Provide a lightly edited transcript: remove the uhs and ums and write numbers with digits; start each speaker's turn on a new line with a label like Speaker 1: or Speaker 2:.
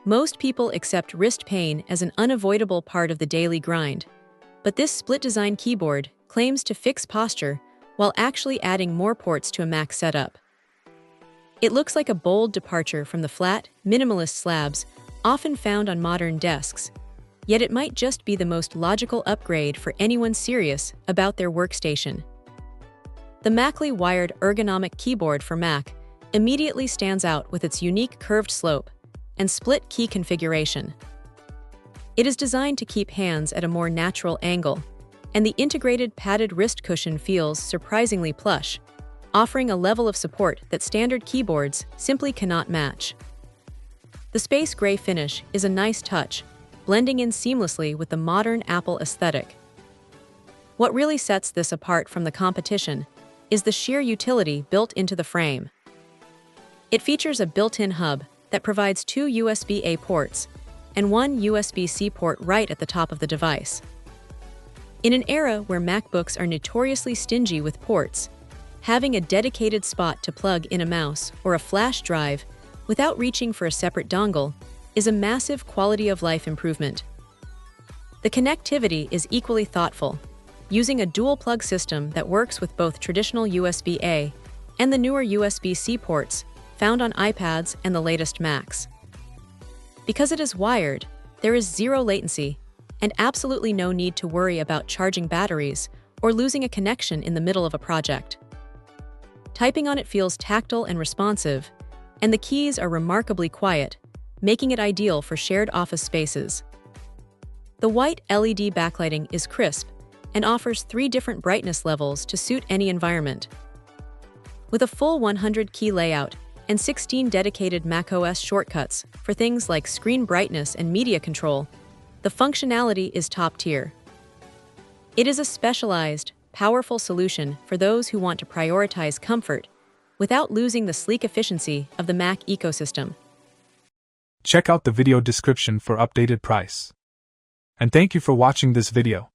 Speaker 1: Most people accept wrist pain as an unavoidable part of the daily grind, but this split-design keyboard claims to fix posture while actually adding more ports to a Mac setup. It looks like a bold departure from the flat, minimalist slabs often found on modern desks, yet it might just be the most logical upgrade for anyone serious about their workstation. The Macally wired ergonomic keyboard for Mac immediately stands out with its unique curved slope and split key configuration. It is designed to keep hands at a more natural angle, and the integrated padded wrist cushion feels surprisingly plush, offering a level of support that standard keyboards simply cannot match. The space gray finish is a nice touch, blending in seamlessly with the modern Apple aesthetic. What really sets this apart from the competition is the sheer utility built into the frame. It features a built-in hub that provides 2 USB-A ports and 1 USB-C port right at the top of the device. In an era where MacBooks are notoriously stingy with ports, having a dedicated spot to plug in a mouse or a flash drive without reaching for a separate dongle is a massive quality-of-life improvement. The connectivity is equally thoughtful, using a dual-plug system that works with both traditional USB-A and the newer USB-C ports found on iPads and the latest Macs. Because it is wired, there is zero latency and absolutely no need to worry about charging batteries or losing a connection in the middle of a project. Typing on it feels tactile and responsive, and the keys are remarkably quiet, making it ideal for shared office spaces. The white LED backlighting is crisp and offers 3 different brightness levels to suit any environment. With a full 100-key layout and 16 dedicated macOS shortcuts for things like screen brightness and media control, the functionality is top tier. It is a specialized, powerful solution for those who want to prioritize comfort without losing the sleek efficiency of the Mac ecosystem.
Speaker 2: Check out the video description for updated price. And thank you for watching this video.